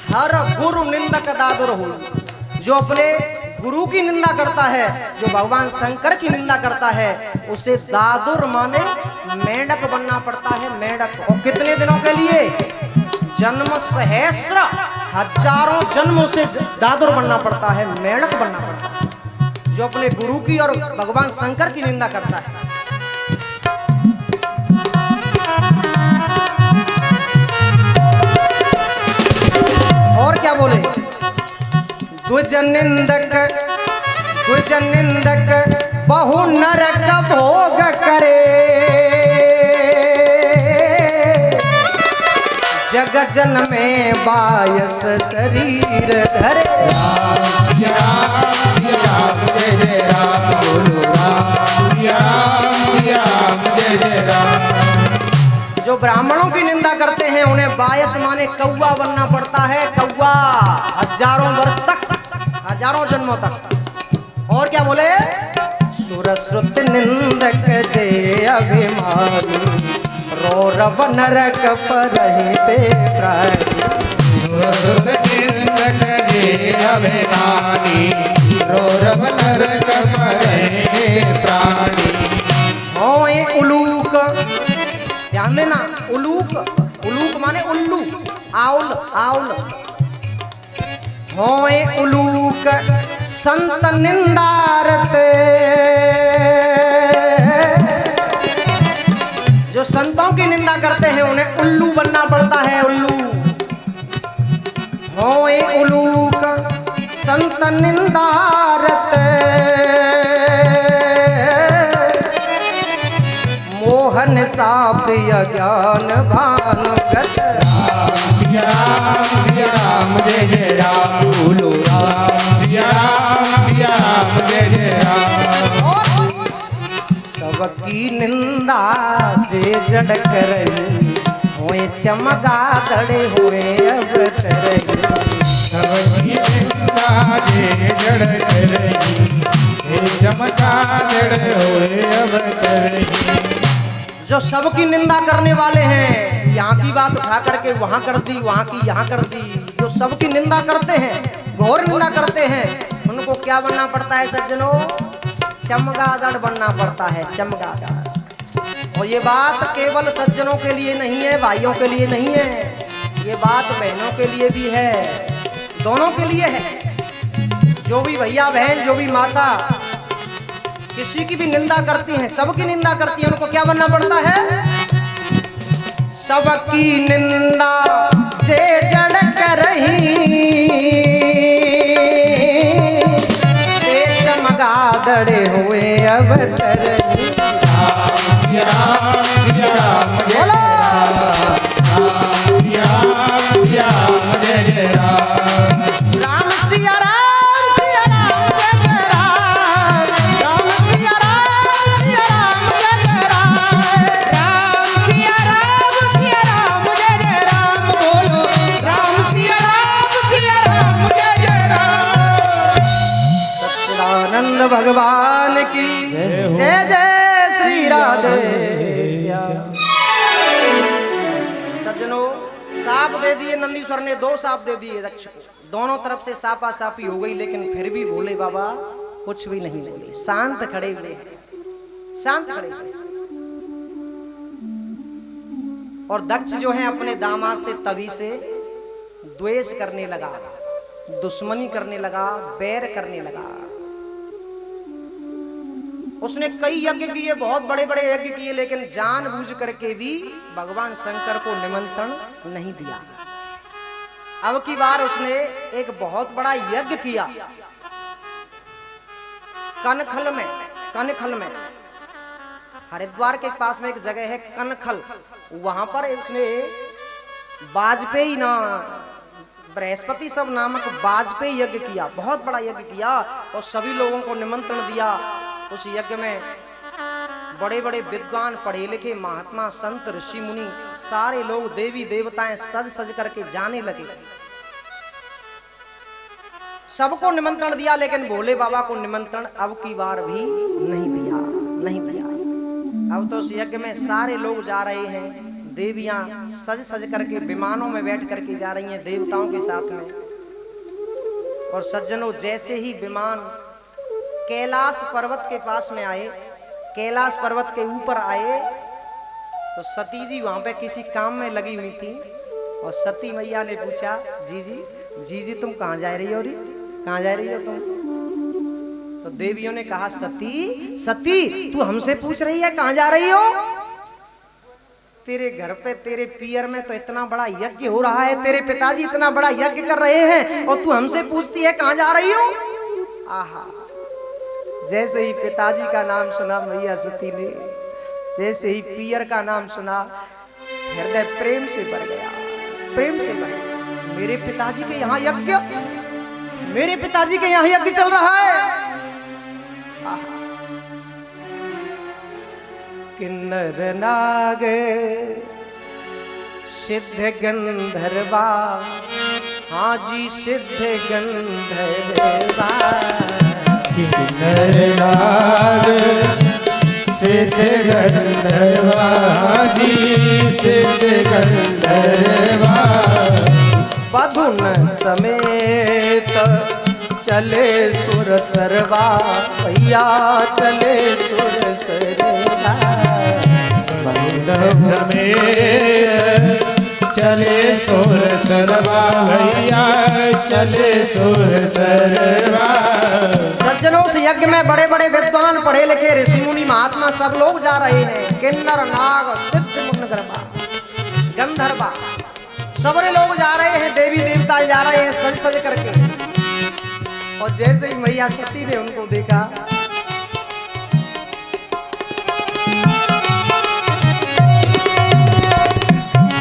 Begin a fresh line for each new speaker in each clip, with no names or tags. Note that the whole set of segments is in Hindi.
हर गुरु निंदक दादुर हो। जो अपने गुरु की निंदा करता है, जो भगवान शंकर की निंदा करता है, उसे दादुर माने मेंढक बनना पड़ता है, मेंढक। और कितने दिनों के लिए? जन्म सहस्र, हजारों जन्मों से दादुर बनना पड़ता है, मेंढक बनना पड़ता है, जो अपने गुरु की और भगवान शंकर की निंदा करता है। और क्या बोले? द्विज निंदक बहु नरक भोग करे, जग जन में बायस शरीर धरे।
राम राम जय जय राम, बोलो राम जय जय राम।
जो ब्राह्मणों की निंदा करते हैं उन्हें बायस माने कौवा बनना पड़ता है, कौवा, हजारों वर्ष तक, हजारों जन्मों तक। और क्या बोले? सुरश्रुत निंदक जय अभिमानी, रौरव नरक पर रहते प्राणी।
सुरश्रुत निंदक जय अभिमानी, रौरव नरक पर रहते प्राणी।
होए उलूक, ध्यान देना, उलूक, उलूक माने उल्लू, आउल, आउल। होए उलूक संत निंदारत, जो संतों की निंदा करते हैं उन्हें उल्लू बनना पड़ता है, उल्लू। होए उलूक संत निंदारत, मोहन साप ज्ञान भानुगत।
राम जय जय राम, बोलो राम जय जय राम।
सबकी निंदा जे जड़ करई, होए चमगादड़ होए अवतरई।
सबकी निंदा जे जड़ करई, हे चमगादड़ होए अवतरई।
जो सबकी निंदा करने वाले हैं, यहाँ की बात उठा करके वहाँ कर दी, वहाँ की यहाँ कर दी। जो सबकी निंदा करते हैं, घोर निंदा करते हैं, उनको क्या बनना पड़ता है सज्जनों? चमगादड़ बनना पड़ता है, चमगादड़। और ये बात केवल सज्जनों के लिए नहीं है, भाइयों के लिए नहीं है, ये बात बहनों के लिए भी है, दोनों के लिए है। जो भी भैया बहन, जो भी माता किसी की भी निंदा करती हैं, सबकी निंदा करती हैं, उनको क्या बनना पड़ता है? सबकी निंदा से जड़ करही, ते चमगादड़ हुए अवतरही।
राम
बोलो
जय जय राम।
राम सिया राम, सिया राम जय जय राम, राम सिया राम, सिया राम जय जय राम, राम सिया राम, सिया राम जय जय राम। बोलो राम सिया राम जय जय राम। सच्चिदानंद भगवान की जय जय श्री राधे श्याम। सज्जनों, साप दे दिए नंदीश्वर ने, 2 साप दे दिए दक्ष को, दोनों तरफ से सापा सापी हो गई, लेकिन फिर भी भोले बाबा कुछ भी नहीं बोले, शांत खड़े हुए, शांत खड़े हुए। और दक्ष जो है अपने दामाद से तभी से द्वेष करने लगा, दुश्मनी करने लगा, बैर करने लगा। उसने कई यज्ञ किए, बहुत बड़े बड़े यज्ञ किए, लेकिन जानबूझ करके भी भगवान शंकर को निमंत्रण नहीं दिया। अब की बार उसने एक बहुत बड़ा यज्ञ किया कनखल में। कनखल में, हरिद्वार के पास में एक जगह है कनखल, वहां पर उसने वाजपेयी ना बृहस्पति सब नामक वाजपेयी यज्ञ किया, बहुत बड़ा यज्ञ किया, और सभी लोगों को निमंत्रण दिया। उस यज्ञ में बड़े बड़े विद्वान, पढ़े लिखे महात्मा, संत, ऋषि मुनि, सारे लोग, देवी देवताएं सज सज करके जाने लगे। सबको निमंत्रण दिया, लेकिन भोले बाबा को निमंत्रण अब की बार भी नहीं दिया, नहीं दिया। अब तो उस यज्ञ में सारे लोग जा रहे हैं, देवियां सज सज करके विमानों में बैठ करके जा रही हैं देवताओं के साथ में। और सज्जनों, जैसे ही विमान कैलाश पर्वत के पास में आए, कैलाश पर्वत के ऊपर आए, तो सती जी वहां पे किसी काम में लगी हुई थी। और सती मैया ने पूछा, जी तुम कहाँ जा रही हो? कहाँ जा रही हो तुम? तो देवियों ने कहा, सती तू हमसे पूछ रही है कहाँ जा रही हो? तेरे घर पे तेरे पियर में तो इतना बड़ा यज्ञ हो रहा है, तेरे पिताजी इतना बड़ा यज्ञ कर रहे हैं और तू हमसे पूछती है कहाँ जा रही हो? आहा, जैसे ही पिताजी का नाम सुना मैया सती ने, जैसे ही पियर का नाम सुना, हृदय प्रेम से भर गया, प्रेम से भर गया। मेरे पिताजी के यहाँ यज्ञ, मेरे पिताजी के यहाँ यज्ञ चल रहा है। किन्नर नाग सिद्ध गंधर्वा, हाँ जी सिद्ध गंधर्वा।
किन्नर नाग सिद्ध गंधर्वा, जी सिद्ध गंधर्वा।
बधुन समेत चले सुर सरवा, भैया चले सुर सरवा।
बधुन समेत चले सुर सरवा, भैया चले सुर सरवा।
सज्जनों, से यज्ञ में बड़े बड़े विद्वान, पढ़े लिखे ऋषि मुनि महात्मा सब लोग जा रहे हैं। किन्नर नाग सिद्ध गंधर्वा, गंधर्वा सबरे लोग जा रहे हैं, देवी देवता जा रहे हैं सज सज करके। और जैसे ही मैया सती ने उनको देखा,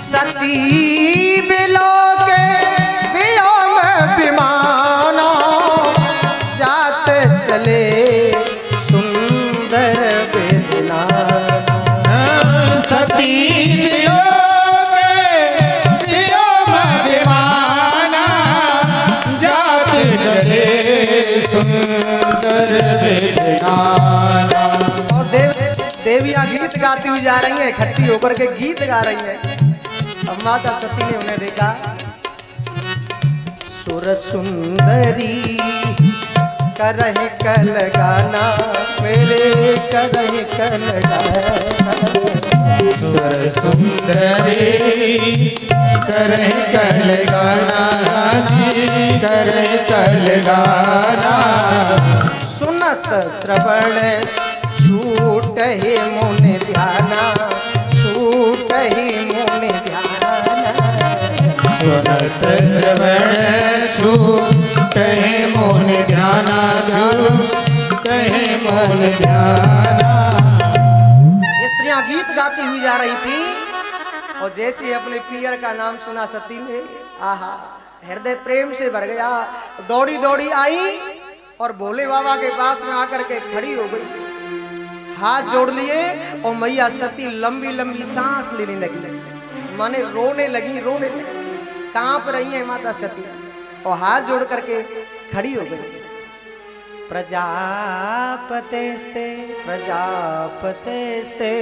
सती बिलो के व्योम विमाना, जाते चले सुंदर वेदना।
सती बिलो के व्योम विमाना, जाते चले सुंदर वेदना।
और देवियां गीत गाती हुई जा रही हैं, इकट्ठी होकर के गीत गा रही हैं। अब माता सती ने उन्हें देखा, सुर सुंदरी करह कल गाना, मेरे करह कल गाना।
सुर सुंदरी करह कल गाना, जी करह कल गाना।
सुनत श्रवण छूट ही मुन ध्याना, छूट ही मुन ध्याना।
सुनत श्रवण छूट ही मुन ध्याना, छूट ही मुन ध्याना।
स्त्रियां गीत गाती हुई जा रही थी। और जैसे ही अपने पियर का नाम सुना सती ने, आहा, हृदय प्रेम से भर गया। दौड़ी दौड़ी आई और भोले बाबा के पास में आकर के खड़ी हो गई, हाथ जोड़ लिए। और मैया सती लंबी लंबी सांस लेने लगी, माने रोने लगी, रोने लगी, कांप रही है माता सती। और हाथ जोड़ करके खड़ी हो गई। प्रजापतेस्ते प्रजापतेस्ते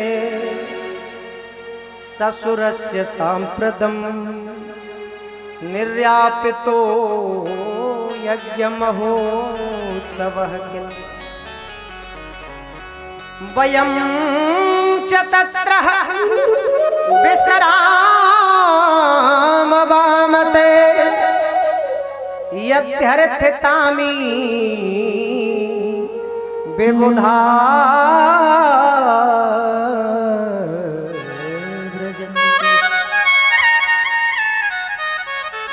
ससुरस्य सांप्रदम निर्यापितो यज्ञमहोत्सवः किल वयं च तत्र विश्राम वामते यद्यर्थितामी विबुधा।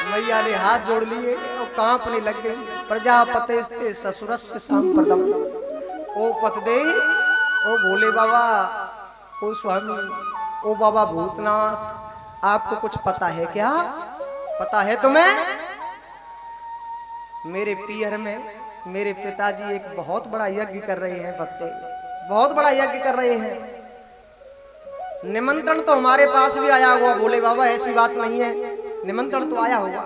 मैया ने हाथ जोड़ लिए और कांपने लग गई। प्रजापतेस्ते ससुरस्य सांप्रदम। ओ पतदे, ओ भोले बाबा, ओ स्वामी, ओ बाबा भूतनाथ, आपको कुछ पता है क्या? पता है तुम्हें? मेरे पियर में मेरे पिताजी एक बहुत बड़ा यज्ञ कर रहे हैं। पत्ते बहुत बड़ा यज्ञ कर रहे हैं। निमंत्रण तो हमारे पास भी आया हुआ भोले बाबा, ऐसी बात नहीं है, निमंत्रण तो आया होगा।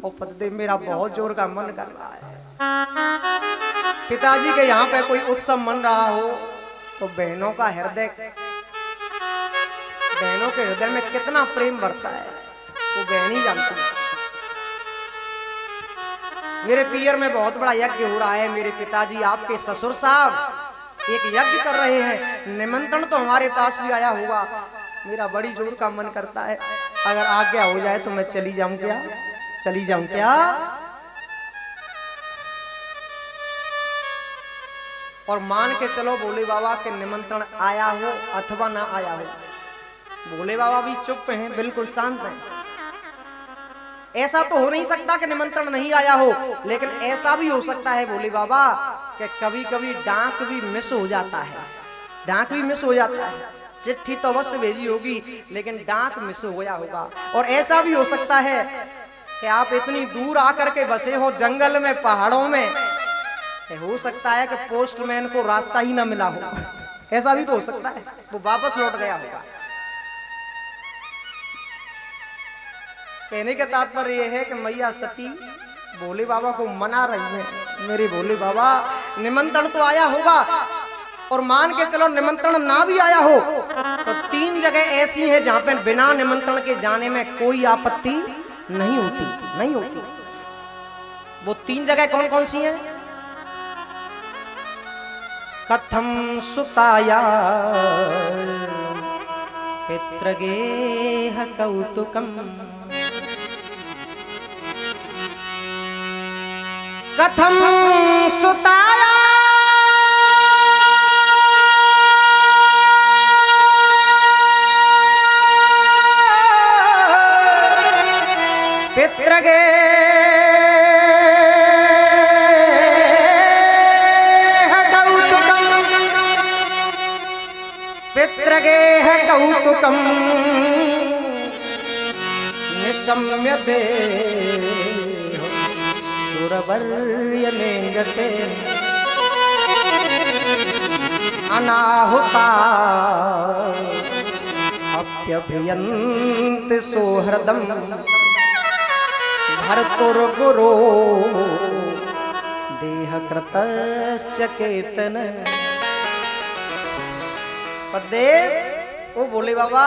और पतदे, मेरा बहुत जोर का मन कर रहा है। पिताजी के यहाँ पे कोई उत्सव मन रहा हो तो बहनों का हृदय बहनों के हृदय में कितना प्रेम भरता है वो बहन ही जानती है। मेरे पियर में बहुत बड़ा यज्ञ हो रहा है, मेरे पिताजी आपके ससुर साहब एक यज्ञ कर रहे हैं, निमंत्रण तो हमारे पास भी आया होगा। मेरा बड़ी जोर का मन करता है अगर आज्ञा हो जाए तो मैं चली जाऊं क्या, चली जाऊं क्या। और मान के चलो भोले बाबा के निमंत्रण आया हो अथवा ना आया हो, भोले बाबा भी चुप हैं, बिल्कुल शांत हैं। ऐसा तो हो नहीं सकता कि निमंत्रण नहीं आया हो, लेकिन ऐसा भी हो सकता है भोले बाबा कि कभी कभी डाक भी मिस हो जाता है, डाक भी मिस हो जाता है। चिट्ठी तो अवश्य भेजी होगी लेकिन डाक मिस हो गया होगा। और ऐसा भी हो सकता है कि आप इतनी दूर आकर के बसे हो जंगल में, पहाड़ों में, हो सकता है कि पोस्टमैन को रास्ता ही ना मिला हो, ऐसा भी तो हो सकता है, वो वापस लौट गया होगा। कहने का तात्पर्य यह है कि मैया सती भोले बाबा को मना रही है। मेरे भोले बाबा निमंत्रण तो आया होगा, और मान के चलो निमंत्रण ना भी आया हो तो 3 जगह ऐसी हैं जहां पे बिना निमंत्रण के जाने में कोई आपत्ति नहीं होती, नहीं होती। वो 3 जगह कौन कौन सी हैं? कथम सुताया पितृगेह कौतुकम, कथम सुताया पितृगेह कौतुकम, पितृगेह कौतुकम निशम्य देह सुरवर्यलिंगते अनाहुता अप्यभियन्ति सोहृदं भर्तुर्गुरो देहकृतस्य केतन। पद्देव ओ भोले बाबा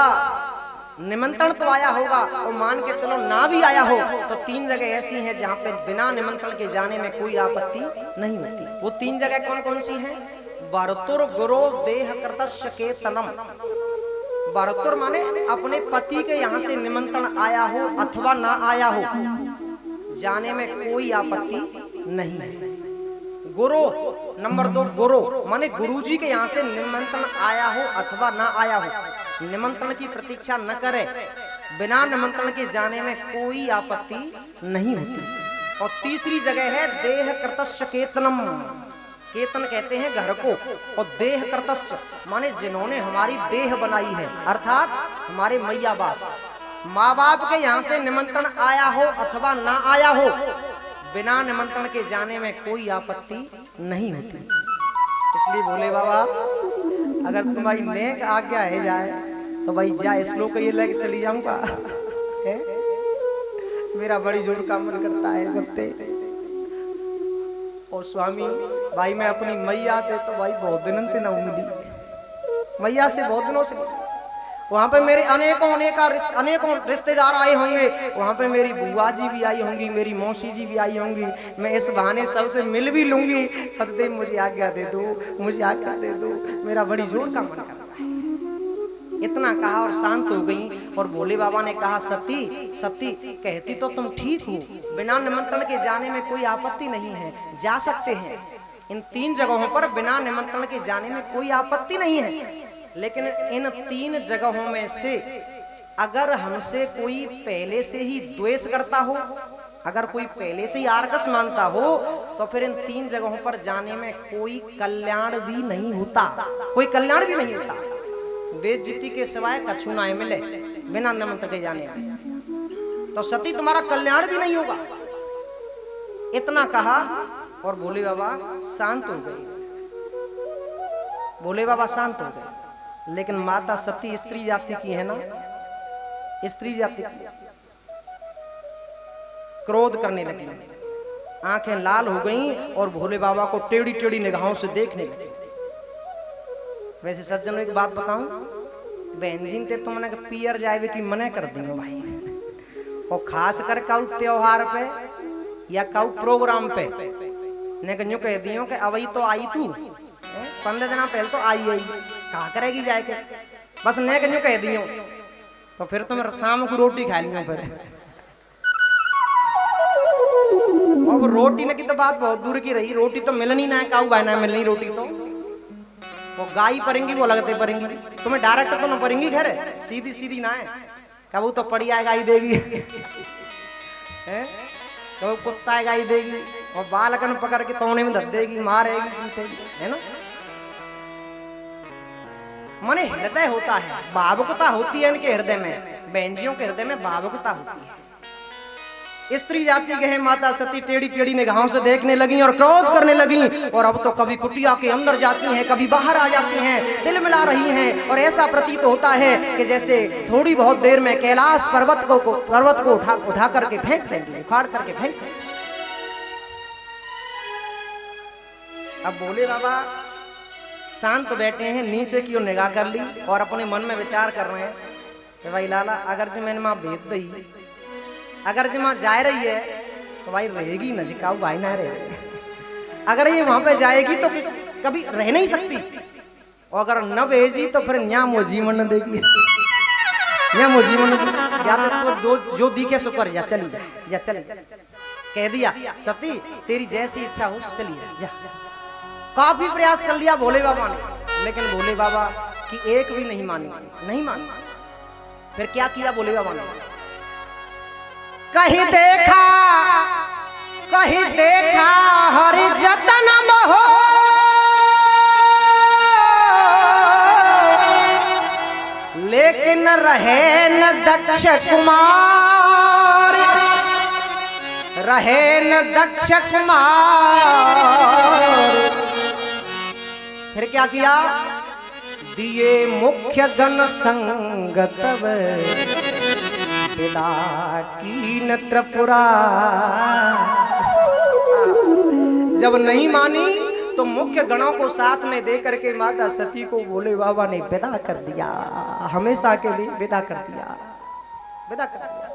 निमंत्रण तो आया होगा, और मान के चलो ना भी आया हो तो 3 जगह ऐसी हैं जहां पे बिना निमंत्रण के जाने में कोई आपत्ति नहीं होती। वो 3 जगह कौन कौन सी हैं? भर्तुर गुरो देह कृतस्य केतनम। भर्तुर माने अपने पति के यहाँ से निमंत्रण आया हो अथवा ना आया हो, जाने में कोई आपत्ति नहीं है। गुरु नंबर 2, गुरु माने गुरुजी के यहाँ से निमंत्रण आया हो अथवा ना आया हो, निमंत्रण की प्रतीक्षा न करे, बिना निमंत्रण के जाने में कोई आपत्ति नहीं होती। और तीसरी जगह है देह कृतस्य केतनम। केतन कहते हैं घर को, और देह कृतस्य माने जिन्होंने हमारी देह बनाई है, अर्थात हमारे मैया बाप, माँ बाप के यहाँ से निमंत्रण आया हो अथवा ना आया हो, बिना निमंत्रण के जाने में कोई आपत्ति नहीं होती। इसलिए भोले बाबा अगर तुम्हारी नेक आज्ञा है जाए तो भाई जा श्लोक ये लेके चली जाऊंगा। मेरा बड़ी जोर का मन करता है कुत्ते। और स्वामी भाई मैं अपनी मैया थे तो भाई बहुत दिनों से ना मिली, मैया से बहुत दिनों से। वहाँ पे मेरे अनेकों रिश्तेदार आए होंगे, वहाँ पे मेरी बुआ जी भी आई होंगी, मेरी मौसी जी भी आई होंगी। मैं इस बहाने सबसे मिल भी लूंगी। पद्दे मुझे आज्ञा दे दो, मुझे आज्ञा दे दो, मेरा बड़ी जोर का मन करता है। इतना कहा और शांत हो गई। और भोले बाबा ने कहा सती सती कहती तो तुम ठीक हो, बिना निमंत्रण के जाने में कोई आपत्ति नहीं है, जा सकते हैं। इन 3 जगहों पर बिना निमंत्रण के जाने में कोई आपत्ति नहीं है। लेकिन इन 3 जगहों में से अगर हमसे कोई पहले से ही द्वेष करता हो, अगर कोई पहले से ही आर्कस मानता हो, तो फिर इन 3 जगहों पर जाने में कोई कल्याण भी नहीं होता, कोई कल्याण भी नहीं होता। बेइज्जती के सिवाय कछु ना मिले बिना निमंत्रण के जाने में, तो सती तुम्हारा कल्याण भी नहीं होगा। इतना कहा और भोले बाबा शांत हो गए। भोले बाबा शांत हो गए। लेकिन माता सती स्त्री जाति की है ना, स्त्री जाति की, क्रोध करने लगी, आंखें लाल हो गईं और भोले बाबा को टेढ़ी टेढ़ी निगाहों से देखने लगी। वैसे सज्जनों एक बात बताऊं, बहन जी ते तुमने के पियर जाए की मना कर देंगे भाई। और खास कर काउ त्योहार पे या काउ प्रोग्राम पे ने कन्यू कह दियो कि अवई तो आई तू 15 दिन पहले तो आई कहा करेगी जाए के बस ने कन्यू कह दियो तो फिर तुम शाम को रोटी खा लियो फिर। अब रोटी ने की तो बात बहुत दूर की रही, रोटी तो मिलनी ना है काऊ भाई ना मिलनी रोटी तो वो गाय परेंगी वो लगते परेंगी तुम्हें डायरेक्ट तो ना परेंगी घर सीधी सीधी ना है कबू तो पड़ी आए गाय देगी कबू कुत्ता गाय देगी और बालकन पकड़ के तोने में धर देगी मारेगी है ना। माने हृदय होता है, भावुकता होती है इनके हृदय में, बहनजियों के हृदय में भावुकता होती है। स्त्री जाति के हैं माता सती टेढ़ी टेढ़ी निगाहों से देखने लगी और क्रोध करने लगी और अब तो कभी कुटिया के अंदर जाती हैं कभी बाहर आ जाती हैं, दिल मिला रही हैं और ऐसा प्रतीत होता है कि जैसे थोड़ी बहुत देर में कैलाश पर्वत को उठा करके फेंक देंगे, उखाड़ करके फेंक देंगे। अब बोले बाबा शांत बैठे हैं, नीचे की ओर निगाह कर ली और अपने मन में विचार कर रहे हैं कि भाई लाला अगर जी मैंने माँ भेज दी, अगर जी माँ जा रही है तो भाई रहेगी न जी काऊ भाई ना रहे, अगर ये वहां पे जाएगी तो कभी रह नहीं सकती और अगर न भेजी तो फिर न्या मो जीवन न देगी, न्या मो जीवन जाते तो दो जो दिखे सो कर जा चली जा चली जा। कह दिया सती तेरी जैसी इच्छा हो तो चली जा। काफी प्रयास कर लिया भोले बाबा ने लेकिन भोले बाबा की एक भी नहीं मानी, नहीं मानी। फिर क्या किया भोले बाबा ने, कहीं देखा हरि जतन मोह लेकिन रहे न दक्ष कुमार, रहे न दक्ष कुमार। फिर क्या किया, दिए मुख्य गण संगतव पिला कीन त्रिपुरा। जब नहीं मानी तो मुख्य गणों को साथ में दे करके माता सती को भोले बाबा ने विदा कर दिया, हमेशा के लिए विदा कर दिया, विदा कर दिया।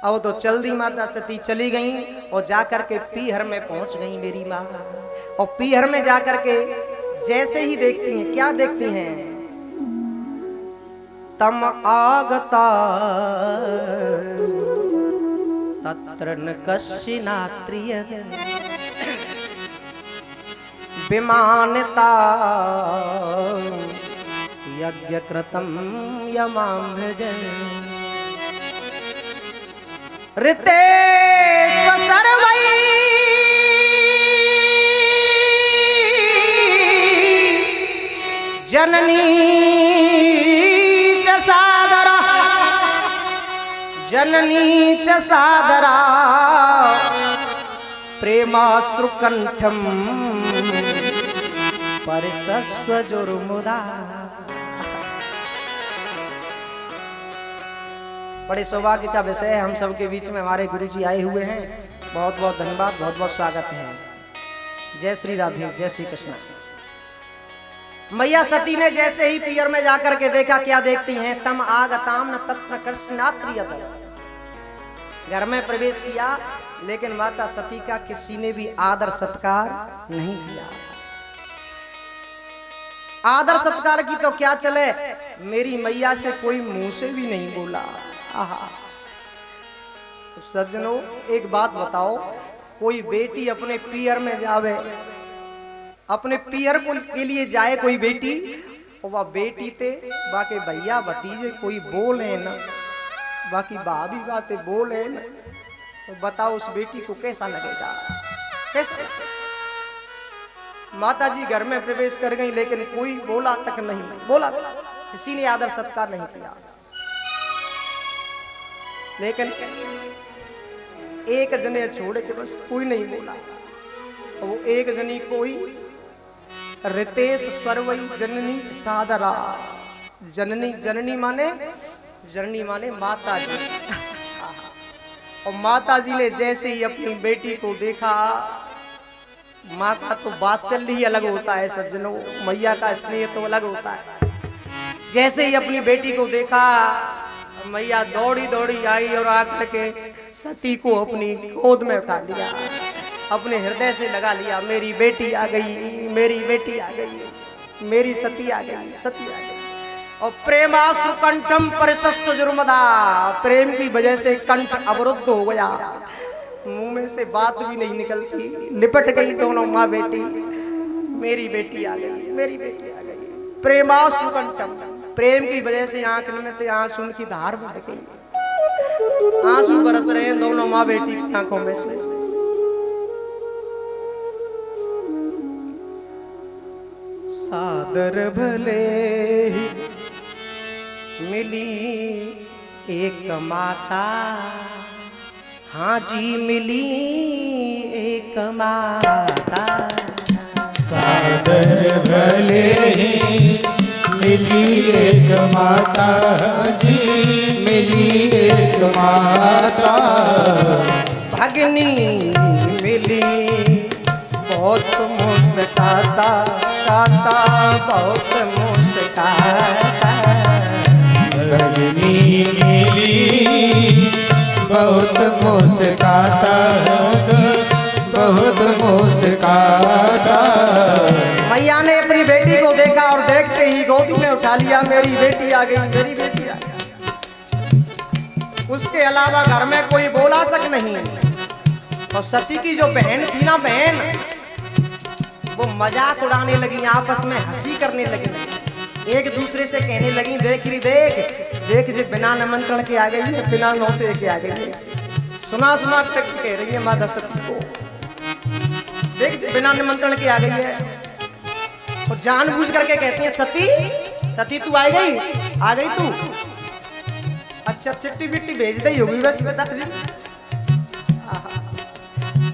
अब तो चल दी माता सती चली गई और जाकर के पीहर में पहुंच गई मेरी माँ। और पीहर में जाकर के जैसे ही देखती हैं, क्या देखती हैं, तम आगता तत्र न कश्चिनात्रिय विमानता यज्ञ कृतं यमां भजन ऋते स्वसर्वै जननी च सादरा, जननी च सादरा प्रेमाश्रुकंठम परिसस्वजुर्मुदा। बड़े सौभाग्य का विषय है, हम सब के बीच में हमारे गुरुजी आए हुए हैं। बहुत बहुत धन्यवाद, बहुत बहुत स्वागत है। जय श्री राधे, जय श्री कृष्ण। मैया सती ने जैसे ही पियर में जाकर के देखा, क्या देखती हैं, तम आगताम न तत्र कृष्णात्रियत। घर में प्रवेश किया लेकिन माता सती का किसी ने भी आदर सत्कार नहीं किया। आदर सत्कार की तो क्या चले, मेरी मैया से कोई मुंह से भी नहीं बोला। आहा, सज्जनों एक बात बताओ, कोई बेटी अपने पियर में जावे, अपने पियर के लिए जाए कोई बेटी, और वह बेटी ते बाकी भैया भतीजे कोई बोले ना, बाकी भाभी बातें बोले ना, तो बताओ उस बेटी को कैसा लगेगा, कैसा लगेगा। माता जी घर में प्रवेश कर गई लेकिन कोई बोला तक नहीं, बोला किसी ने आदर सत्कार नहीं किया। लेकिन एक जने छोड़ के बस कोई नहीं बोला, तो वो एक जनी कोई रितेश स्वरवई जननी सादरा। जननी, जननी माने माता जी। और माता जी ने जैसे ही अपनी बेटी को देखा, माँ का तो वात्सल्य ही अलग होता है सज्जनों, मैया का स्नेह तो अलग होता है। जैसे ही अपनी बेटी को देखा, मैया दौड़ी दौड़ी आई और आकर के सती को अपनी गोद में उठा लिया, अपने हृदय से लगा लिया। मेरी बेटी आ गई, मेरी बेटी आ गई, मेरी सती आ गई, सती आ गई। और प्रेमाश्रु कंठम परिशस्त जुर्मदा, प्रेम की वजह से कंठ अवरुद्ध हो गया, मुंह में से बात भी नहीं निकलती, लिपट गई दोनों माँ बेटी। मेरी बेटी आ गई, मेरी बेटी आ गई। प्रेमाश्रु कंठम, प्रेम की वजह से आंख में से आंसू की धार बढ़ गई, आंसू बरस रहे हैं दोनों माँ बेटी की आंखों में से। सादर भले मिली एक माता, हाँ जी मिली एक माता।
सादर भले मिली एक माता जी, मिली एक माता।
भगनी मिली बहुत मुस्काता, काता बहुत मुस्काता।
भगनी मिली बहुत मुस्काता, बहुत मुस्काता।
मैया ने अपनी बेटी को देखा और देखते ही गोदी में उठा लिया। मेरी बेटी आ गई, मेरी बेटी आ गई। उसके अलावा घर में कोई बोला तक नहीं। और सती की जो बहन थी ना, बहन, वो मजाक उड़ाने लगी, आपस में हंसी करने लगी, एक दूसरे से कहने लगी, देख रही देख देख से बिना निमंत्रण के आ गई है, बिना नौते के आ गई है। सुना सुना तक कह रही है माता सती को, देख से बिना निमंत्रण के आ गई है। और जानबूझ करके कहती है, सती सती तू आ गई, आ गई तू, अच्छा चिट्ठी बिट्टी भेज दी होगी बस पिताजी,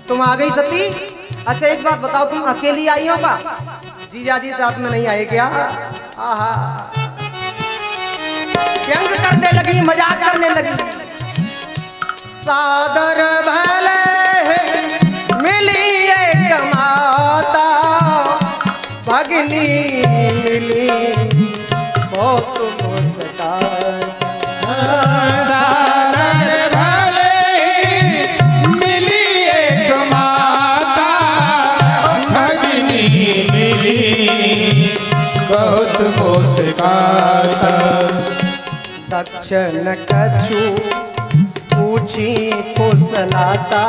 तुम आ गई सती। अच्छा एक बात बताओ, तुम अकेली आई हो का, जीजा जी साथ में नहीं आए क्या? आहा, व्यंग करने लगी, मजाक करने लगी। सादर भले मिली एक माता, भगनी मिली बहुत मुस्काता।
सादर भले मिली एक माता, भगनी मिली बहुत मुस्काता।
दक्षिण कछु पूछी कुशलाता,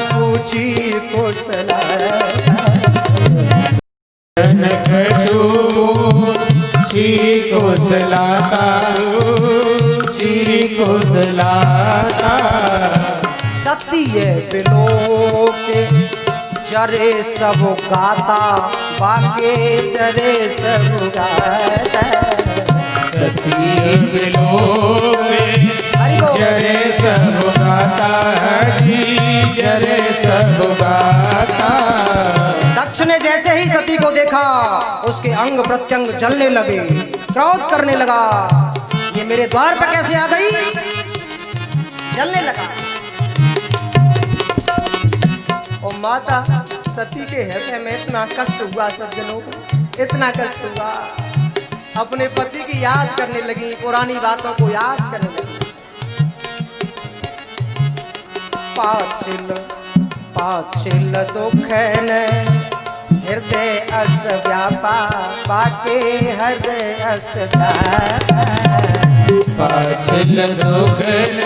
पूछी कुशलाता।
कछु छी कुशलाता, छी कुशलाता।
सत्य बिलो के जरे सब गाता, बाके जरे सब गाता।
सती बिलो जरे सब गाता जी, जरे सब गाता।
दक्ष ने जैसे ही सती को देखा, उसके अंग प्रत्यंग जलने लगे, क्रोध करने लगा, ये मेरे द्वार पर कैसे आ गई, जलने लगा। और माता सती के हृदय में इतना कष्ट हुआ सज्जनों को, इतना कष्ट हुआ, अपने पति की याद करने लगी, पुरानी बातों को याद करने लगी। पाछिल पाछिल दुख न हृदय अस व्यापा, बाके हृदय अस व्यापा।
पाछिल दुख न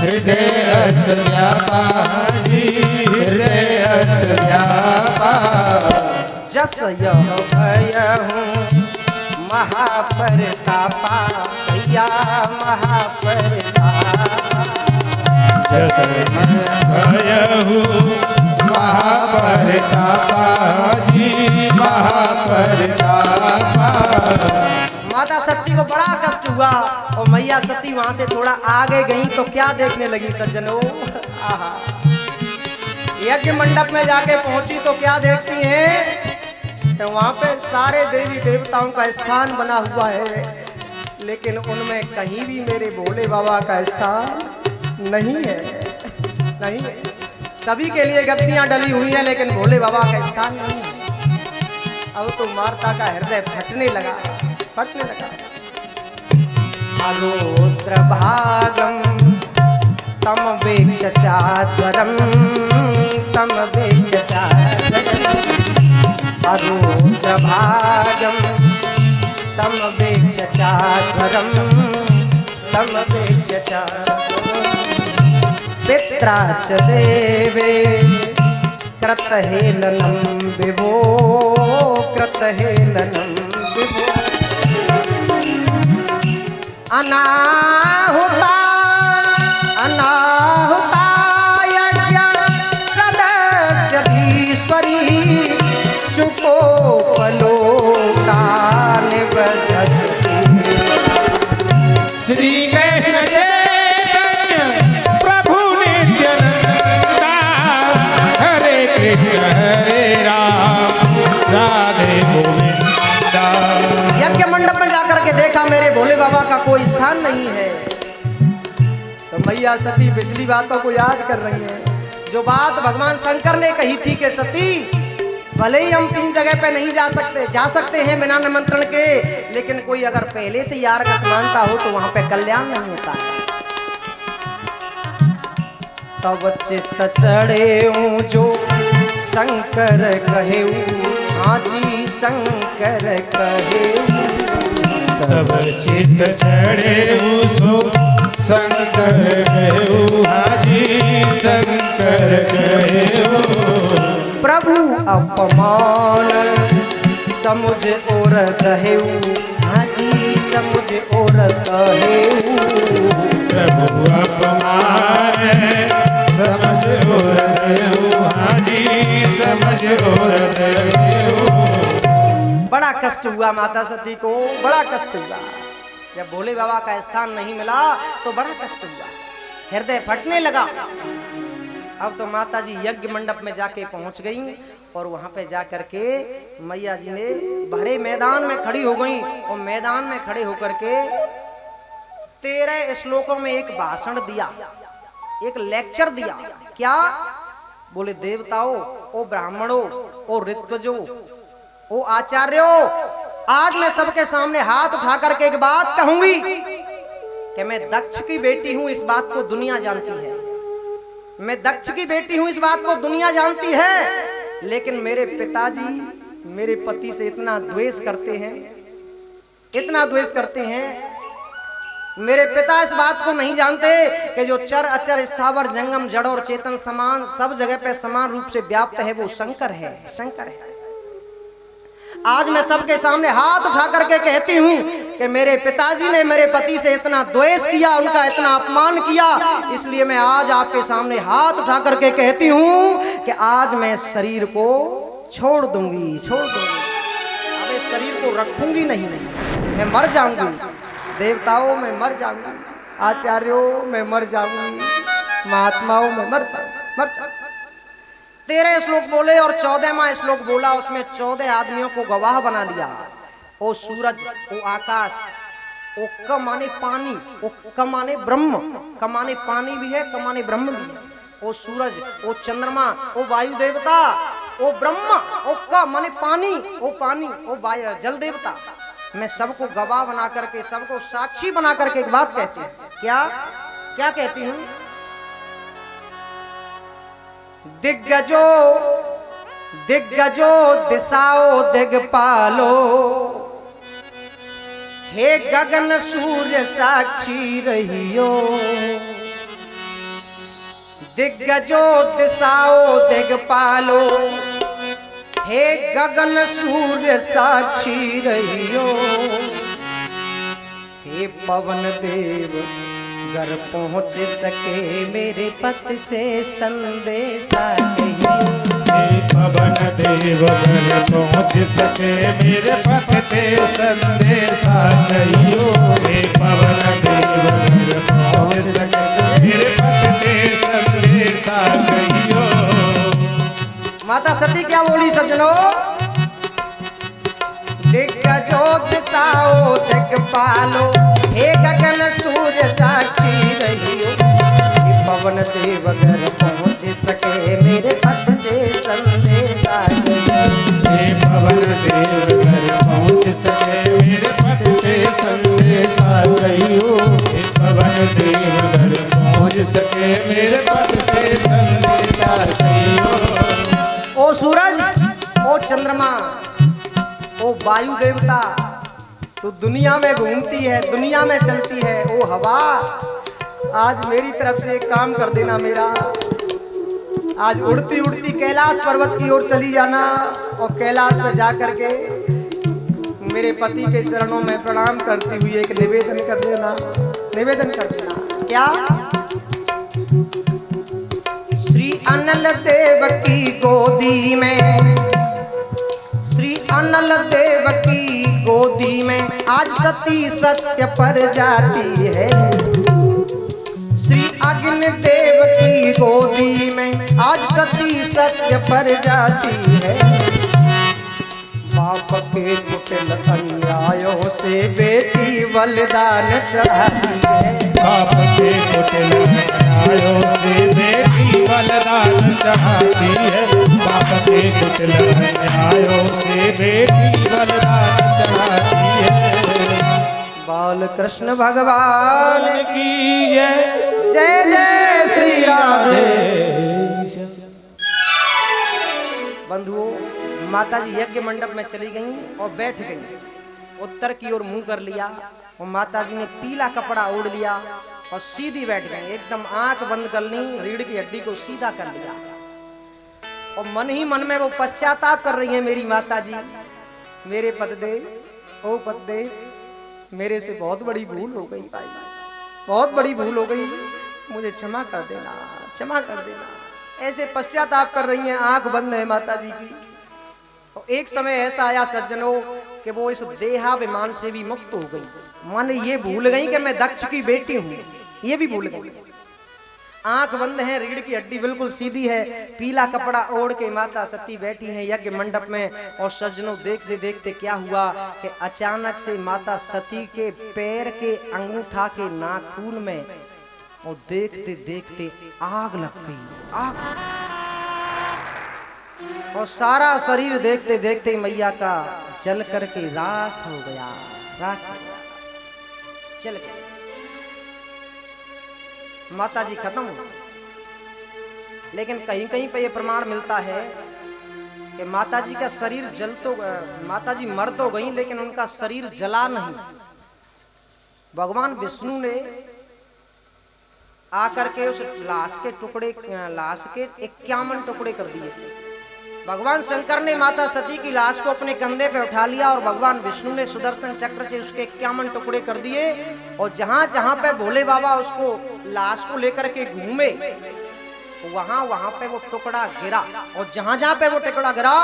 हृदय अस व्यापा जी, हृदय अस व्यापा।
जस यह भयहूँ महापरतापा, भैया महापरतापा।
जस भयहूँ महापरतापा जी, महापरतापा।
माता सती को बड़ा कष्ट हुआ और मैया सती वहां से थोड़ा आगे गई तो क्या देखने लगी सज्जनों, आहा, यज्ञ मंडप में जाके पहुंची तो क्या देखती हैं, तो वहां पे सारे देवी देवताओं का स्थान बना हुआ है, लेकिन उनमें कहीं भी मेरे भोले बाबा का स्थान नहीं है, नहीं है। सभी के लिए गद्दियां डली हुई हैं, लेकिन भोले बाबा का स्थान नहीं है। अब तो माता का हृदय फटने लगा, फटने लगा। अरुद्र भागम तम वेक्ष चातरम तम वेक्ष चातरम अरुद्र भागम तम वेक्ष चातरम तम वेक्ष चातरम पित्रा च देवे कृतहेलनं विभो कृतहेलनं विभो अनाहुता अनाहुता यज्ञ सदस्यधीश्वरी चुकोपलोकानि वदस्ति।
श्री कृष्ण चैतन्य प्रभु नित्यानंदा हरे कृष्ण हरे राम राधे गोविंदा।
यज्ञ मंडप में जाकर के देखा मेरे भोले बाबा का कोई स्थान नहीं है। तो मैया सती पिछली बातों को याद कर रही है। जो बात भगवान शंकर ने कही थी कि सती भले ही हम 3 जगह पे नहीं जा सकते हैं बिना निमंत्रण के, लेकिन कोई अगर पहले से यार का समानता हो तो वहां पे कल्याण नहीं होता है। तब चित्त चढ़े जो शंकर कहे हाजी शंकर कहे
सब चित चढ़े सो शंकर कहो हाजी शंकर कहो।
प्रभु अपमान समुझ और दहेऊ हाजी समुझ और दहेऊ।
प्रभु अपमान समझ और दहेऊ हाजी समझ और दहेऊ।
बड़ा कष्ट हुआ माता सती को, बड़ा कष्ट हुआ। जब भोले बाबा का स्थान नहीं मिला तो बड़ा कष्ट हुआ, हृदय फटने लगा। अब तो माता जी यज्ञ मंडप में जाके पहुंच गई और वहां पे जा करके मैया जी ने भरे मैदान में खड़ी हो गई और मैदान में खड़े होकर के 13 श्लोकों में एक भाषण दिया, एक लेक्चर दिया। क्या बोले? देवताओं, ओ ब्राह्मणों, ओ ऋत्विजों, ओ आचार्यों, आज मैं सबके सामने हाथ उठा करके एक बात कहूंगी कि मैं दक्ष की बेटी हूं, इस बात को दुनिया जानती है। मैं दक्ष की बेटी हूं, इस बात को दुनिया जानती है, लेकिन मेरे पिताजी मेरे पति से इतना द्वेष करते हैं, इतना द्वेष करते हैं। मेरे पिता इस बात को नहीं जानते कि जो चर अचर स्थावर जंगम जड़ और चेतन समान सब जगह पे समान रूप से व्याप्त है वो शंकर है, शंकर है। आज मैं सबके सामने हाथ उठा करके कहती हूँ कि मेरे पिताजी ने मेरे पति से इतना द्वेष किया, उनका इतना अपमान किया, इसलिए मैं आज आपके सामने हाथ उठा करके कहती हूँ कि आज मैं शरीर को छोड़ दूंगी, छोड़ दूंगी। अब इस शरीर को रखूंगी नहीं, मैं मर जाऊंगी। देवताओं, मैं मर जाऊंगी। आचार्यों, मैं मर जाऊंगी। महात्माओं, मैं मर जाऊंगी, मर जाऊंगी। 13 श्लोक बोले और 14वां श्लोक बोला, उसमें 14 आदमियों को गवाह बना दिया। ओ सूरज, ओ आकाश, ओ क माने पानी, ओ क माने ब्रह्म, क माने पानी भी है, क माने ब्रह्म भी है। ओ सूरज, ओ चंद्रमा, ओ वायु देवता, ओ ब्रह्म, ओ क माने पानी, ओ पानी, ओ वायु जल देवता। मैं सबको गवाह बना करके, सबको साक्षी बना करके एक बात कहती हूँ। क्या क्या कहती हूँ? दिग्गजो दिग्गजो दिशाओ दिग्पालो, हे गगन सूर्य साक्षी रहियो। दिग्गजो दिशाओ दिग्पालो, हे गगन सूर्य साक्षी रहियो। हे पवन देव घर पहुँच सके मेरे पति से संदेशा कहियो।
हे पवन देव घर पहुँच सके मेरे पति से संदेशा कहियो। हे पवन देव घर पहुँच सके मेरे पति से संदेशा कहियो।
माता सती क्या बोली सज्जनों? दिग्गजो दिशाओ दिग्पालो, हे गगन सूर्य साक्षी रहियो। हे पवन देव घर पहुँच सके मेरे पति से संदेशा कहियो।
हे पवन देव घर पहुँच सके मेरे पति सके मेरे पथ से संदेशा कहियो।
ओ सूरज, ओ चंद्रमा, ओ वायु देवता, तू दुनिया में घूमती है, दुनिया में चलती है। ओ हवा, आज मेरी तरफ से एक काम कर देना मेरा। आज उड़ती उड़ती कैलाश पर्वत की ओर चली जाना और कैलाश में जा करके मेरे पति के चरणों में प्रणाम करती हुई एक निवेदन कर देना, निवेदन कर देना। क्या? श्री अनल देव की गोदी में, श्री अनल देव की गोदी में आज सती सत्य पर जाती है। श्री अग्नि देव की गोदी में आज सती सत्य पर जाती है। बाप के कुटिल अन्यायों से बेटी बलिदान चढ़ाती है।
बाप के कुटिल अन्यायों से बेटी बलिदान चढ़ाती है। बाप के कुटिल अन्यायों से बेटी बलिदान चढ़ाती है।
बाल कृष्ण भगवान
की जय।
जय जय श्री राधे। बंधुओं, माता जी यज्ञ मंडप में चली गईं और बैठ गईं। उत्तर की ओर मुंह कर लिया और माता जी ने पीला कपड़ा ओढ़ लिया और सीधी बैठ गईं। एकदम आंख बंद कर ली, रीढ़ की हड्डी को सीधा कर लिया और मन ही मन में वो पश्चाताप कर रही है, मेरी माता जी, मेरे पतिदेव, ओ पतिदेव, मेरे से बहुत बड़ी भूल हो गई भाई, बहुत बड़ी भूल हो गई, मुझे क्षमा कर देना, क्षमा कर देना। ऐसे पश्चाताप कर रही हैं, आंख बंद है माता जी की। और एक समय ऐसा आया सज्जनों कि वो इस देहाभिमान से भी मुक्त हो गई। माने ये भूल गई कि मैं दक्ष की बेटी हूँ, ये भी भूल गई। आंख बंद है, रीढ़ की हड्डी बिल्कुल सीधी है, पीला कपड़ा ओढ़ के माता सती बैठी हैं यज्ञ मंडप में। और सज्जनों, देखते देखते क्या हुआ कि अचानक से माता सती के पैर के अंगूठा के नाखून में और देखते देखते आग लग गई, आग लग गई। और सारा शरीर देखते देखते मैया का जल करके राख हो गया, राख हो गया, जल गया। माता जी खत्म हो गई। लेकिन कहीं कहीं पे ये प्रमाण मिलता है कि माता जी का शरीर जल तो, माता जी मर तो गई लेकिन उनका शरीर जला नहीं। भगवान विष्णु ने आकर के उस लाश के टुकड़े, लाश के 51 टुकड़े कर दिए। भगवान शंकर ने माता सती की लाश को अपने कंधे पे उठा लिया और भगवान विष्णु ने सुदर्शन चक्र से उसके 51 टुकड़े कर दिए। और जहां जहां पे भोले बाबा उसको लाश को लेकर के घूमे, वहां वहां पे वो टुकड़ा गिरा। और जहां जहां पे वो टुकड़ा गिरा,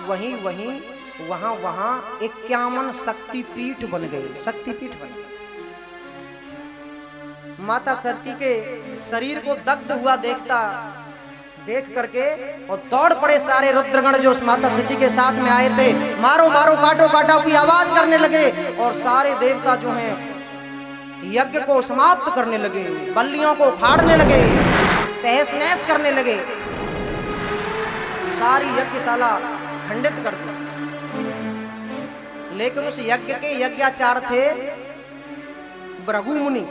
वहीं वहीं वहां वहां 51 शक्तिपीठ बन गए, शक्तिपीठ बन गए। माता सती के शरीर को दग्ध हुआ देख करके और दौड़ पड़े सारे रुद्रगण जो उस माता सती के साथ में आए थे। मारो मारो, काटो काटो की आवाज करने लगे और सारे देवता जो हैं यज्ञ को समाप्त करने लगे, बल्लियों को फाड़ने लगे, तहस नहस करने लगे, सारी यज्ञशाला खंडित कर दी। लेकिन उस यज्ञ के यज्ञाचार थे भृगु मुनि,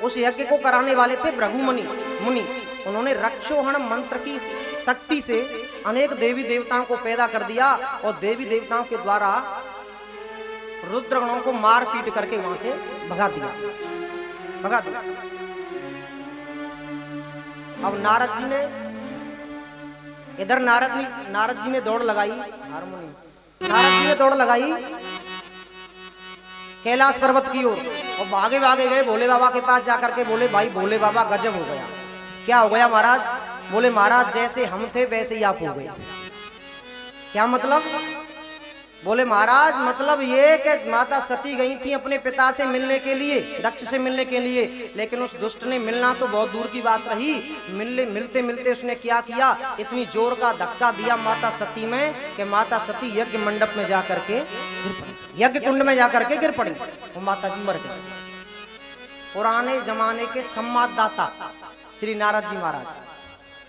उस यज्ञ को कराने वाले थे भृगु मुनि। उन्होंने रक्षोहण मंत्र की शक्ति से अनेक देवी देवताओं को पैदा कर दिया और देवी देवताओं के द्वारा रुद्रगणों को मार पीट करके वहां से भगा दिया। अब नारद जी ने इधर नारद जी ने दौड़ लगाई, नारद जी ने दौड़ लगाई कैलाश पर्वत की ओर और भागे भागे गए भोले बाबा के पास जाकर के बोले, भाई भोले बाबा गजब हो गया। क्या हो गया महाराज? बोले महाराज जैसे हम थे वैसे ही आप हो गए। क्या मतलब? बोले महाराज मतलब ये कि माता सती गई थी अपने पिता से मिलने के लिए, दक्ष से मिलने के लिए, लेकिन उस दुष्ट ने मिलना तो बहुत दूर की बात रही, मिलते मिलते उसने क्या किया, इतनी जोर का धक्का दिया माता सती में कि माता सती यज्ञ मंडप में जाकर के यज्ञ कुंड में जाकर के गिर पड़ी और माता जी मर गई। पुराने जमाने के संवाददाता श्री नारद जी महाराज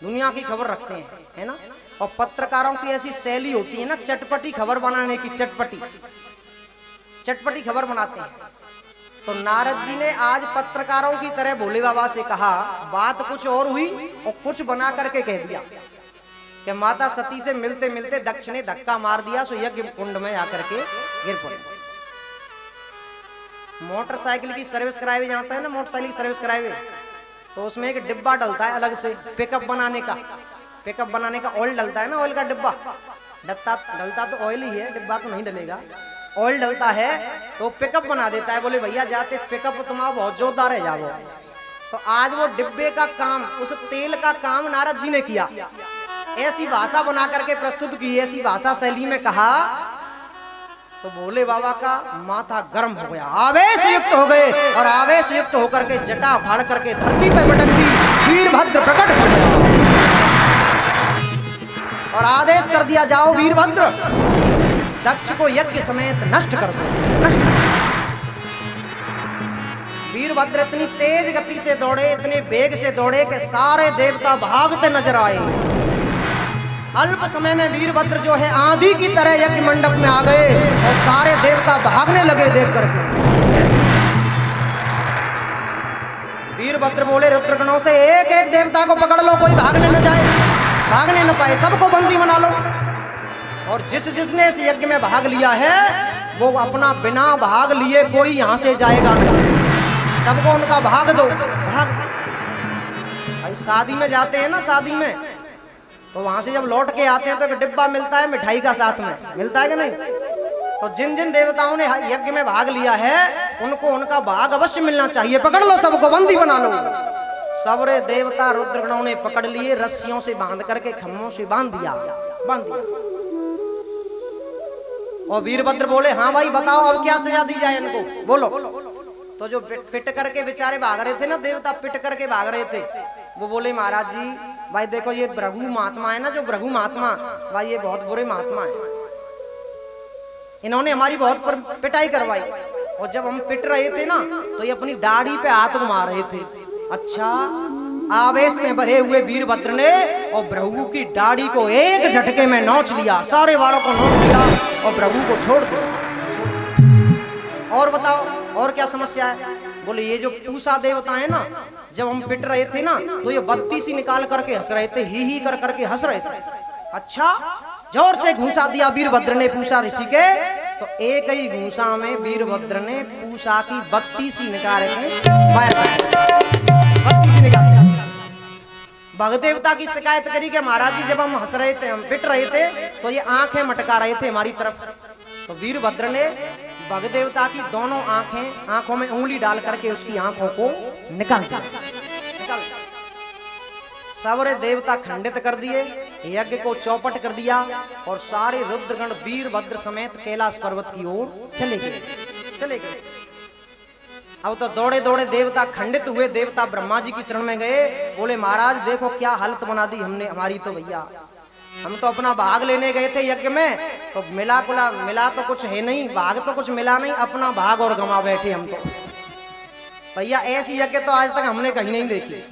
दुनिया की खबर रखते हैं, है ना। और पत्रकारों की ऐसी शैली होती है ना, चटपटी खबर बनाने की, चटपटी खबर बनाते हैं। तो नारद जी ने आज पत्रकारों की तरह भोले बाबा से कहा, बात कुछ और हुई और कुछ बना करके कह दिया कि माता सती से मिलते मिलते दक्ष ने धक्का मार दिया, सो यज्ञ कुंड में आकर के गिर पड़े। मोटरसाइकिल की सर्विस कराए जाता है ना, मोटरसाइकिल की सर्विस कराए, तो उसमें एक डिब्बा डलता है अलग से पिकअप बनाने का ऑयल डलता है ना, ऑयल का डिब्बा डलता तो ऑयल ही है, डिब्बा तो नहीं डलेगा, ऑयल डलता है तो पिकअप बना देता है। बोले भैया जाते पिकअप तुम्हारा बहुत जोरदार है जाओ। तो आज वो डिब्बे का काम, उस तेल का काम नारद जी ने किया, ऐसी भाषा बना करके प्रस्तुत की, ऐसी भाषा शैली में कहा, तो भोले बाबा का माथा गर्म हो गया, आवेश युक्त हो गए और आवेश युक्त होकर के जटा उखाड़ करके धरती पर मटक दी, वीरभद्र प्रकट हो गया और आदेश कर दिया, जाओ वीरभद्र दक्ष को यज्ञ समेत नष्ट कर दो, नष्ट। वीरभद्र इतनी तेज गति से दौड़े, इतने वेग से दौड़े कि सारे देवता भागते नजर आए। अल्प समय में वीरभद्र जो है आंधी की तरह यज्ञ मंडप में आ गए और सारे देवता भागने लगे देख करके। वीरभद्र बोले रुद्रगणों से, एक एक देवता को पकड़ लो, कोई भागने न जाए, भागने न पाए, सबको बंदी बना लो। और जिसने इस यज्ञ में भाग लिया है वो अपना बिना भाग लिए कोई यहाँ से जाएगा नहीं, सबको उनका भाग दो, भाग। भाई शादी में जाते हैं ना, शादी में तो वहां से जब लौट के आते हैं तो एक डिब्बा मिलता है मिठाई का, साथ में मिलता है कि नहीं? तो जिन जिन देवताओं ने यज्ञ में भाग लिया है उनको उनका भाग अवश्य मिलना चाहिए, पकड़ लो, सबको बंदी बना लो। सबरे देवता रुद्रगणों ने पकड़ लिए, रस्सियों से बांध करके खम्भों से बांध दिया। और वीरभद्र बोले, हाँ भाई बताओ अब क्या सजा दी जाए इनको, बोलो। तो जो पिट करके बेचारे भाग रहे थे ना, देवता पिट करके भाग रहे थे, वो बोले महाराज जी भाई देखो ये भृगु महात्मा है ना, जो भृगु महात्मा भाई ये बहुत बुरे महात्मा है, इन्होंने हमारी बहुत पिटाई करवाई। और जब हम पिट रहे थे ना तो ये अपनी दाढ़ी पे हाथ घुमा रहे थे। अच्छा, आवेश में भरे हुए वीरभद्र ने और भृगु की दाढ़ी को एक झटके में नोच लिया, सारे वालों को नोच लिया और भृगु को छोड़ दिया। और बताओ और क्या समस्या है? बोले ये जो पूषा देवता है ना, जब हम पिट रहे थे ना तो ये बत्ती सी निकाल करके हंस रहे थे, ही कर करके हंस रहे थे। अच्छा, जोर से घूसा दिया वीरभद्र ने पूषा ऋषि के, तो एक ही घूसा में वीरभद्र ने पूषा की बत्ती सी निकाल के बाहर कर दी, बत्ती सी निकाल दिया। भगदेवता की शिकायत करी कि महाराज जी जब हम हंस रहे थे, हम पिट रहे थे तो ये आंखें मटका रहे थे हमारी तरफ। तो वीरभद्र ने भगदेवता की दोनों आंखों में उंगली डाल करके उसकी आंखों को निकाल दिया। सारे देवता खंडित कर दिए, यज्ञ को चौपट कर दिया और सारे रुद्रगण वीरभद्र समेत कैलाश पर्वत की ओर चले गए। अब तो दौड़े दौड़े देवता खंडित हुए, देवता ब्रह्मा जी की शरण में गए, बोले महाराज देखो क्या हालत बना दी हमने हमारी, तो भैया हम तो अपना भाग लेने गए थे यज्ञ में, तो मिला तो कुछ है नहीं, भाग तो कुछ मिला नहीं, अपना भाग और गंवा बैठे हम तो। भैया ऐसी यज्ञ तो आज तक हमने कहीं नहीं देखी।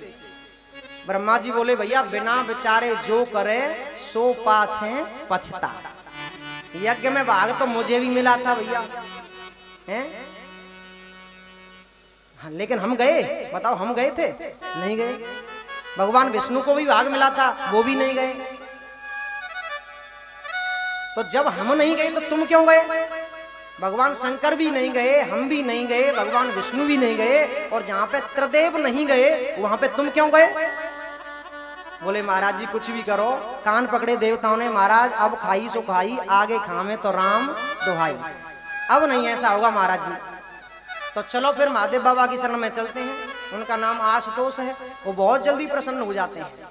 ब्रह्मा जी बोले भैया बिना विचारे जो करे सो पाछे पछता। यज्ञ में भाग तो मुझे भी मिला था भैया, हैं? हाँ, लेकिन हम गए, बताओ हम गए थे? नहीं गए। भगवान विष्णु को भी भाग मिला था, वो भी नहीं गए। तो जब हम नहीं गए तो तुम क्यों गए? भगवान शंकर भी नहीं गए, हम भी नहीं गए, भगवान विष्णु भी नहीं गए, और जहां पे त्रिदेव नहीं गए वहां पे तुम क्यों गए? बोले महाराज जी कुछ भी करो। कान पकड़े देवताओं ने, महाराज अब खाई सो खाई, आगे खामे तो राम दुहाई, अब नहीं ऐसा होगा महाराज जी। तो चलो फिर महादेव बाबा की शरण में चलते हैं, उनका नाम आशुतोष है, वो बहुत जल्दी प्रसन्न हो जाते हैं।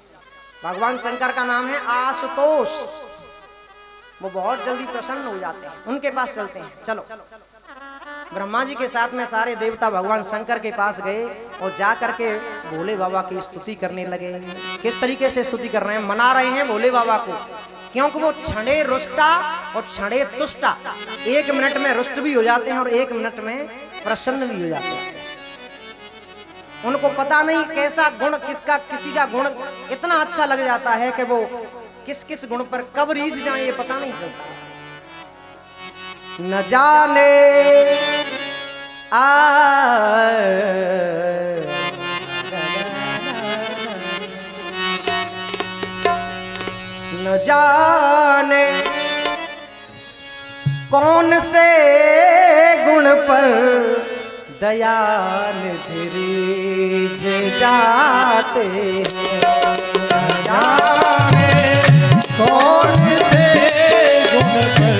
भगवान शंकर का नाम है आशुतोष, वो बहुत जल्दी प्रसन्न हो जाते हैं, उनके पास चलते हैं। चलो, ब्रह्मा जी के साथ में सारे देवता भगवान शंकर के पास गए और जा करके भोले बाबा की स्तुति करने लगे। किस तरीके से स्तुति कर रहे हैं? मना रहे हैं भोले बाबा को, क्योंकि वो क्षणे रुष्टा और क्षणे तुष्टा, 1 मिनट में रुष्ट भी हो जाते हैं और 1 मिनट में प्रसन्न भी हो जाते हैं। उनको पता नहीं कैसा गुण किसका, किसी का गुण इतना अच्छा लग जाता है कि वो किस किस गुण पर कब रीझ जाए ये पता नहीं चलता। न जाने न जाने कौन से गुण पर दयाल धीरज जाते हैं। न जाने
कौन से गुण पर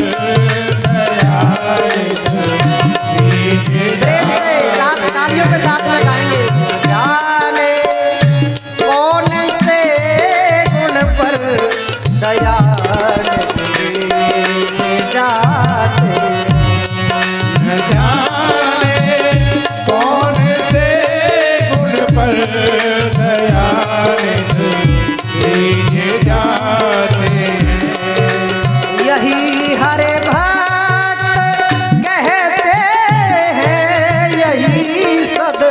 दयाल धीरज
प्रेम से साथ तालियों के साथ में गाएंगे। न जाने कौन से गुण पर दयाल धीरज जाते हैं।
न जाने कौन से गुण पर दयाल धीरज जाते हैं।
यही हरे भक्त कहते हैं, यही सद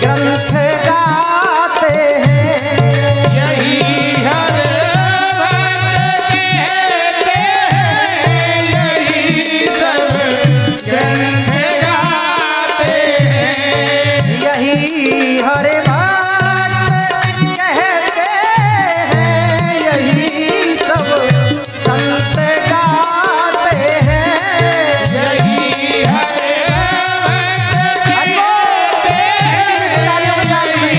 ग्रंथ गाते हैं।
यही हर भक्त कहते हैं, यही सब ग्रंथ गाते हैं।
यही हरे भक्त कहते हैं, यही सब संत गाते हैं।
यही हर भक्त कहते हैं, यही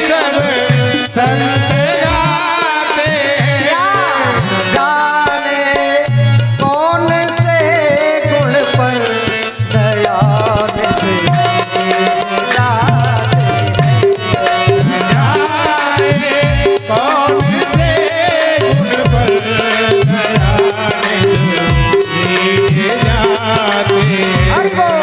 सब संत गाते हैं।
जाने कौन से गुण पर दयाल धीरज जाते हैं।
जाने कौन से गुण पर दयाल धीरज जाते हैं।
हरि बोल।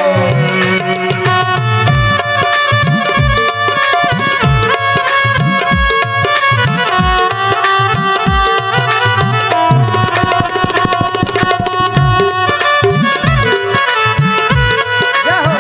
जय हो।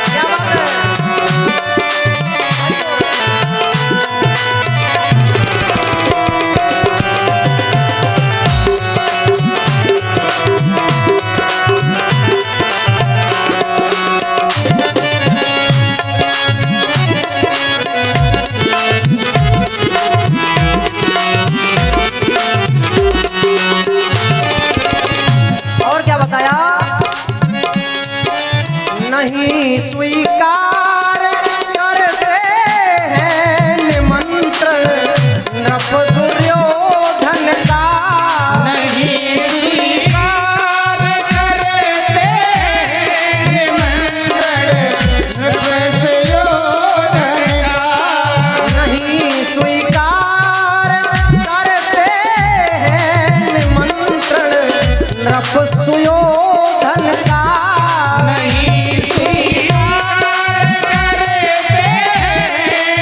क्या बात है। और क्या बताया? नहीं स्वीकार करते हैं निमंत्रण नृप दुर्योधन का।
नहीं स्वीकार करते निमंत्रण नृपसुयोधन का।
नहीं स्वीकार करते हैं निमंत्रण नृप सुयोधन का।
नहीं स्वीकार करते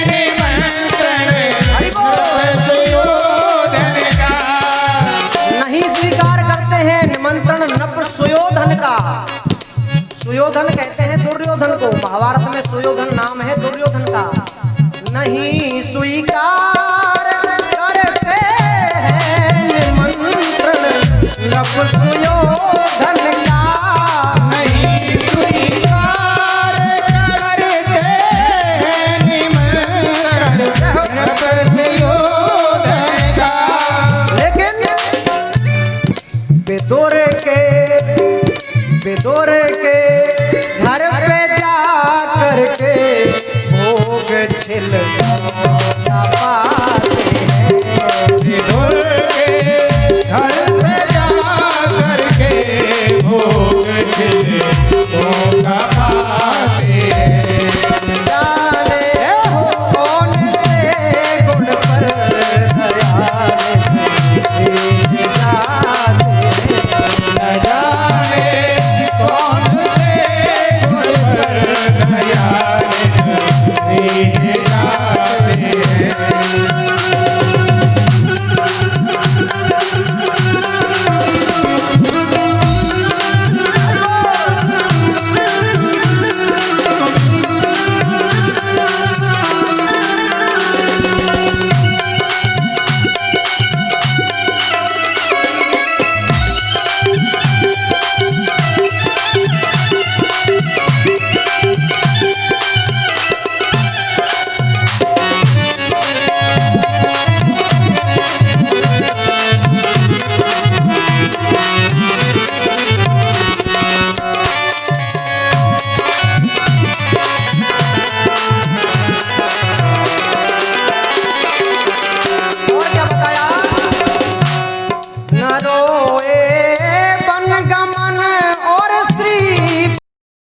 निमंत्रण
हरि बोल।
नृपसुयोधन का।
नहीं स्वीकार करते हैं निमंत्रण नृप सुयोधन का। सुयोधन कहते हैं दुर्योधन को, महाभारत में सुयोधन नाम है दुर्योधन का। नहीं स्वीकार करते हैं निमंत्रण नृप सुयोधन का।